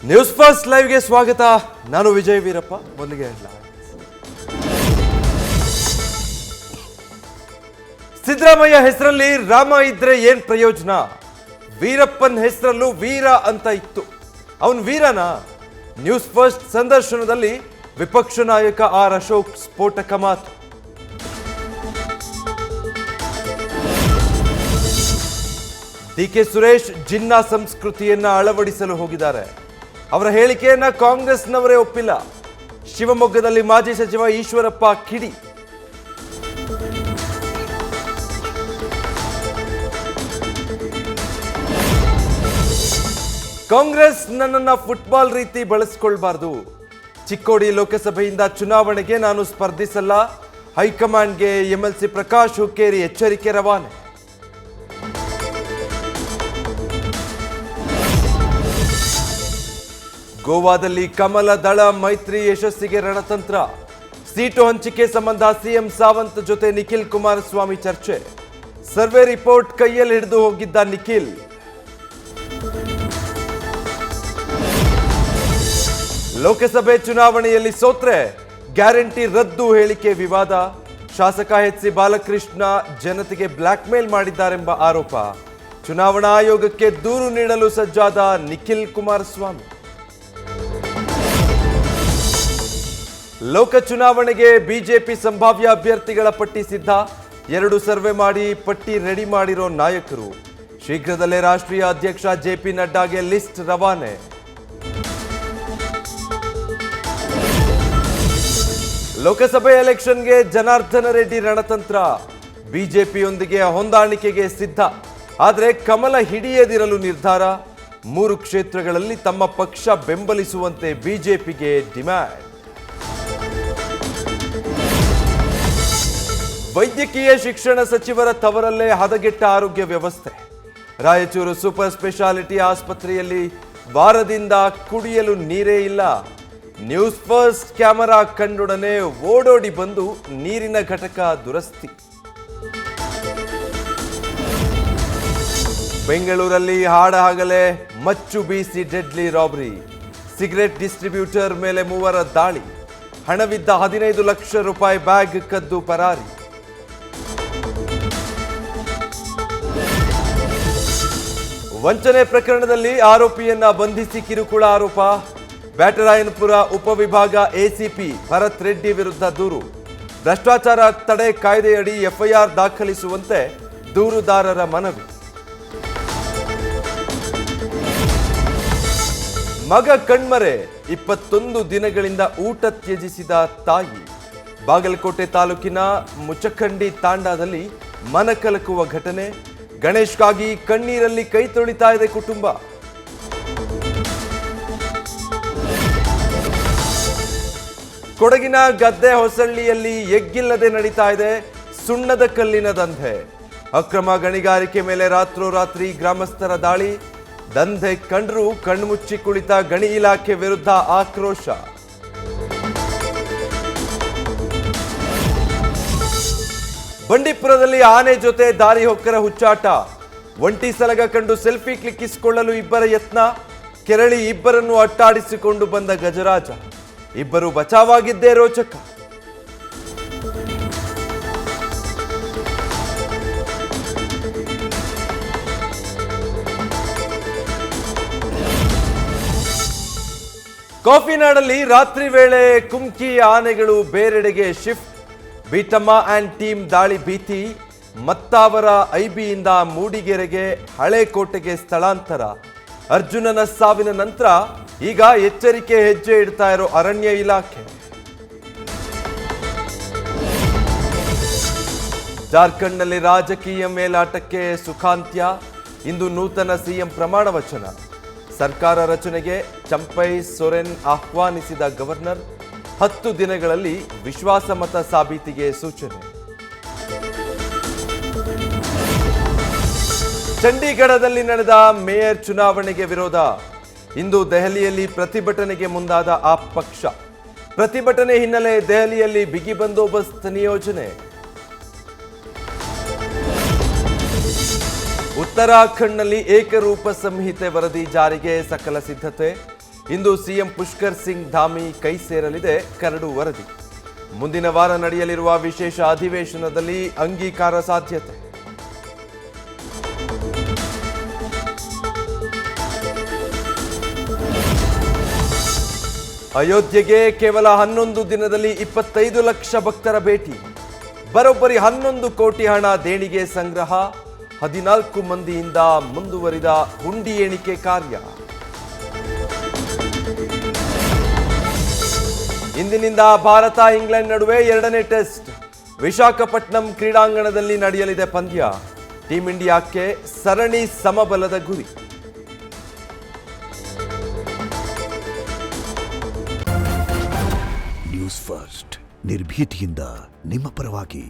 News first ಲೈವ್ಗೆ ಸ್ವಾಗತ. ನಾನು ವಿಜಯ್ ವೀರಪ್ಪ. ಮೊದಲಿಗೆ ಸಿದ್ದರಾಮಯ್ಯ ಹೆಸರಲ್ಲಿ ರಾಮ ಇದ್ರೆ ಏನ್ ಪ್ರಯೋಜನ? ವೀರಪ್ಪನ್ ಹೆಸರಲ್ಲೂ ವೀರ ಅಂತ ಇತ್ತು. ಅವನ್ ವೀರನ? ನ್ಯೂಸ್ ಫಸ್ಟ್ ಸಂದರ್ಶನದಲ್ಲಿ ವಿಪಕ್ಷ ನಾಯಕ ಆರ್ ಅಶೋಕ್ ಸ್ಫೋಟಕ ಮಾತು. ಡಿಕೆ ಸುರೇಶ್ ಜಿನ್ನಾ ಸಂಸ್ಕೃತಿಯನ್ನ ಅಳವಡಿಸಲು ಹೋಗಿದ್ದಾರೆ. ಅವರ ಹೇಳಿಕೆಯನ್ನ ಕಾಂಗ್ರೆಸ್ನವರೇ ಒಪ್ಪಿಲ್ಲ. ಶಿವಮೊಗ್ಗದಲ್ಲಿ ಮಾಜಿ ಸಚಿವ ಈಶ್ವರಪ್ಪ ಕಿಡಿ. ಕಾಂಗ್ರೆಸ್ ನನ್ನನ್ನ ಫುಟ್ಬಾಲ್ ರೀತಿ ಬಳಸಿಕೊಳ್ಬಾರ್ದು. ಚಿಕ್ಕೋಡಿ ಲೋಕಸಭೆಯಿಂದ ಚುನಾವಣೆಗೆ ನಾನು ಸ್ಪರ್ಧಿಸಲ್ಲ. ಹೈಕಮಾಂಡ್ಗೆ ಎಂಎಲ್ಸಿ ಪ್ರಕಾಶ್ ಹುಕ್ಕೇರಿ ಎಚ್ಚರಿಕೆ ರವಾನೆ. ಗೋವಾದಲ್ಲಿ ಕಮಲ ದಳ ಮೈತ್ರಿ ಯಶಸ್ಸಿಗೆ ರಣತಂತ್ರ. ಸೀಟು ಹಂಚಿಕೆ ಸಂಬಂಧ ಸಿಎಂ ಸಾವಂತ್ ಜೊತೆ ನಿಖಿಲ್ ಕುಮಾರಸ್ವಾಮಿ ಚರ್ಚೆ. ಸರ್ವೆ ರಿಪೋರ್ಟ್ ಕೈಯಲ್ಲಿ ಹಿಡಿದು ಹೋಗಿದ್ದ ನಿಖಿಲ್. ಲೋಕಸಭೆ ಚುನಾವಣೆಯಲ್ಲಿ ಸೋತ್ರೆ ಗ್ಯಾರಂಟಿ ರದ್ದು ಹೇಳಿಕೆ ವಿವಾದ. ಶಾಸಕ ಎಚ್.ಸಿ. ಬಾಲಕೃಷ್ಣ ಜನತೆಗೆ ಬ್ಲಾಕ್ ಮೇಲ್ ಮಾಡಿದ್ದಾರೆಂಬ ಆರೋಪ. ಚುನಾವಣಾ ಆಯೋಗಕ್ಕೆ ದೂರು ನೀಡಲು ಸಜ್ಜಾದ ನಿಖಿಲ್ ಕುಮಾರಸ್ವಾಮಿ. ಲೋಕ ಚುನಾವಣೆಗೆ ಬಿಜೆಪಿ ಸಂಭಾವ್ಯ ಅಭ್ಯರ್ಥಿಗಳ ಪಟ್ಟಿ ಸಿದ್ಧ. 2 ಸರ್ವೆ ಮಾಡಿ ಪಟ್ಟಿ ರೆಡಿ ಮಾಡಿರೋ ನಾಯಕರು. ಶೀಘ್ರದಲ್ಲೇ ರಾಷ್ಟ್ರೀಯ ಅಧ್ಯಕ್ಷ ಜೆಪಿ ನಡ್ಡಾಗೆ ಲಿಸ್ಟ್ ರವಾನೆ. ಲೋಕಸಭೆ ಎಲೆಕ್ಷನ್ಗೆ ಜನಾರ್ದನ ರೆಡ್ಡಿ ರಣತಂತ್ರ. ಬಿಜೆಪಿಯೊಂದಿಗೆ ಹೊಂದಾಣಿಕೆಗೆ ಸಿದ್ಧ. ಆದರೆ ಕಮಲ ಹಿಡಿಯದಿರಲು ನಿರ್ಧಾರ. 3 ಕ್ಷೇತ್ರಗಳಲ್ಲಿ ತಮ್ಮ ಪಕ್ಷ ಬೆಂಬಲಿಸುವಂತೆ ಬಿಜೆಪಿಗೆ ಡಿಮ್ಯಾಂಡ್. ವೈದ್ಯಕೀಯ ಶಿಕ್ಷಣ ಸಚಿವರ ತವರಲ್ಲೇ ಹದಗೆಟ್ಟ ಆರೋಗ್ಯ ವ್ಯವಸ್ಥೆ. ರಾಯಚೂರು ಸೂಪರ್ ಸ್ಪೆಷಾಲಿಟಿ ಆಸ್ಪತ್ರೆಯಲ್ಲಿ ವಾರದಿಂದ ಕುಡಿಯಲು ನೀರೇ ಇಲ್ಲ. ನ್ಯೂಸ್ ಫಸ್ಟ್ ಕ್ಯಾಮೆರಾ ಕಂಡೊಡನೆ ಓಡೋಡಿ ಬಂದು ನೀರಿನ ಘಟಕ ದುರಸ್ತಿ. ಬೆಂಗಳೂರಲ್ಲಿ ಹಾಡಹಗಲೇ ಮಚ್ಚು ಬೀಸಿ ಡೆಡ್ಲಿ ರಾಬರಿ. ಸಿಗರೆಟ್ ಡಿಸ್ಟ್ರಿಬ್ಯೂಟರ್ ಮೇಲೆ 3 ದಾಳಿ. ಹಣವಿದ್ದ 15 ಲಕ್ಷ ರೂಪಾಯಿ ಬ್ಯಾಗ್ ಕದ್ದು ಪರಾರಿ. ವಂಚನೆ ಪ್ರಕರಣದಲ್ಲಿ ಆರೋಪಿಯನ್ನ ಬಂಧಿಸಿ ಕಿರುಕುಳ ಆರೋಪ. ಬ್ಯಾಟರಾಯನಪುರ ಉಪವಿಭಾಗ ಎಸಿಪಿ ಭರತ್ ರೆಡ್ಡಿ ವಿರುದ್ಧ ದೂರು. ಭ್ರಷ್ಟಾಚಾರ ತಡೆ ಕಾಯ್ದೆಯಡಿ ಎಫ್ಐಆರ್ ದಾಖಲಿಸುವಂತೆ ದೂರುದಾರರ ಮನವಿ. ಮಗ ಕಣ್ಮರೆ. 21 ದಿನಗಳಿಂದ ಊಟ ತ್ಯಜಿಸಿದ ತಾಯಿ. ಬಾಗಲಕೋಟೆ ತಾಲೂಕಿನ ಮುಚಖಂಡಿ ತಾಂಡಾದಲ್ಲಿ ಮನಕಲಕುವ ಘಟನೆ. ಗಣೇಶ್ಗಾಗಿ ಕಣ್ಣೀರಲ್ಲಿ ಕೈ ತೊಳಿತಾ ಇದೆ ಕುಟುಂಬ. ಕೊಡಗಿನ ಗದ್ದೆ ಹೊಸಳ್ಳಿಯಲ್ಲಿ ಎಗ್ಗಿಲ್ಲದೆ ನಡೀತಾ ಇದೆ ಸುಣ್ಣದ ಕಲ್ಲಿನ ದಂಧೆ. ಅಕ್ರಮ ಗಣಿಗಾರಿಕೆ ಮೇಲೆ ರಾತ್ರೋರಾತ್ರಿ ಗ್ರಾಮಸ್ಥರ ದಾಳಿ. ದಂಧೆ ಕಂಡ್ರು ಕಣ್ಮುಚ್ಚಿ ಕುಳಿತ ಗಣಿ ಇಲಾಖೆ ವಿರುದ್ಧ ಆಕ್ರೋಶ. ಬಂಡೀಪುರದಲ್ಲಿ ಆನೆ ಜೊತೆ ದಾರಿ ಹೊಕ್ಕರ ಹುಚ್ಚಾಟ. ಒಂಟಿ ಸಲಗ ಕಂಡು ಸೆಲ್ಫಿ ಕ್ಲಿಕ್ಕಿಸಿಕೊಳ್ಳಲು ಇಬ್ಬರ ಯತ್ನ. ಕೆರಳಿ ಇಬ್ಬರನ್ನು ಅಟ್ಟಾಡಿಸಿಕೊಂಡು ಬಂದ ಗಜರಾಜ. ಇಬ್ಬರು ಬಚಾವಾಗಿದ್ದೇ ರೋಚಕ. ಕಾಫಿನಾಡಲ್ಲಿ ರಾತ್ರಿ ವೇಳೆ ಕುಮ್ಕಿ ಆನೆಗಳು ಬೇರೆಡೆಗೆ ಶಿಫ್ಟ್. ಬೀಟಮ್ಮ ಆ್ಯಂಡ್ ಟೀಮ್ ದಾಳಿ ಭೀತಿ. ಮತ್ತಾವರ ಐಬಿಯಿಂದ ಮೂಡಿಗೆರೆಗೆ ಹಳೇಕೋಟೆಗೆ ಸ್ಥಳಾಂತರ. ಅರ್ಜುನನ ಸಾವಿನ ನಂತರ ಈಗ ಎಚ್ಚರಿಕೆ ಹೆಜ್ಜೆ ಇಡ್ತಾ ಇರೋ ಅರಣ್ಯ ಇಲಾಖೆ. ಜಾರ್ಖಂಡ್ನಲ್ಲಿ ರಾಜಕೀಯ ಮೇಲಾಟಕ್ಕೆ ಸುಖಾಂತ್ಯ. ಇಂದು ನೂತನ ಸಿಎಂ ಪ್ರಮಾಣ ವಚನ. ಸರ್ಕಾರ ರಚನೆಗೆ ಚಂಪೈ ಸೊರೆನ್ ಆಹ್ವಾನಿಸಿದ ಗವರ್ನರ್. 10 ದಿನಗಳಲ್ಲಿ ವಿಶ್ವಾಸಮತ ಸಾಬೀತಿಗೆ ಸೂಚನೆ. ಚಂಡೀಗಢದಲ್ಲಿ ನಡೆದ ಮೇಯರ್ ಚುನಾವಣೆಗೆ ವಿರೋಧ. ಇಂದು ದೆಹಲಿಯಲ್ಲಿ ಪ್ರತಿಭಟನೆಗೆ ಮುಂದಾದ ಆಪ್ ಪಕ್ಷ. ಪ್ರತಿಭಟನೆ ಹಿನ್ನೆಲೆ ದೆಹಲಿಯಲ್ಲಿ ಬಿಗಿ ಬಂದೋಬಸ್ತ್ ನಿಯೋಜನೆ. ಉತ್ತರಾಖಂಡ್ನಲ್ಲಿ ಏಕರೂಪ ಸಂಹಿತೆ ವರದಿ ಜಾರಿಗೆ ಸಕಲ ಸಿದ್ಧತೆ. ಇಂದು ಸಿಎಂ ಪುಷ್ಕರ್ ಸಿಂಗ್ ಧಾಮಿ ಕೈ ಸೇರಲಿದೆ ಕರಡು ವರದಿ. ಮುಂದಿನ ವಾರ ನಡೆಯಲಿರುವ ವಿಶೇಷ ಅಧಿವೇಶನದಲ್ಲಿ ಅಂಗೀಕಾರ ಸಾಧ್ಯತೆ. ಅಯೋಧ್ಯೆಗೆ ಕೇವಲ 11 ದಿನದಲ್ಲಿ 25 ಲಕ್ಷ ಭಕ್ತರ ಭೇಟಿ. ಬರೋಬ್ಬರಿ 11 ಕೋಟಿ ಹಣ ದೇಣಿಗೆ ಸಂಗ್ರಹ. 14 ಮಂದಿಯಿಂದ ಮುಂದುವರಿದ ಹುಂಡಿ ಎಣಿಕೆ ಕಾರ್ಯ. ಇಂದಿನಿಂದ ಭಾರತ ಇಂಗ್ಲೆಂಡ್ ನಡುವೆ 2ನೇ ಟೆಸ್ಟ್. ವಿಶಾಖಪಟ್ಟಣಂ ಕ್ರೀಡಾಂಗಣದಲ್ಲಿ ನಡೆಯಲಿದೆ ಪಂದ್ಯ. ಟೀಂ ಇಂಡಿಯಾಕ್ಕೆ ಸರಣಿ ಸಮಬಲದ ಗುರಿ. ನ್ಯೂಸ್ ಫಸ್ಟ್ ನಿರ್ಭೀತಿಯಿಂದ ನಿಮ್ಮ ಪರವಾಗಿ.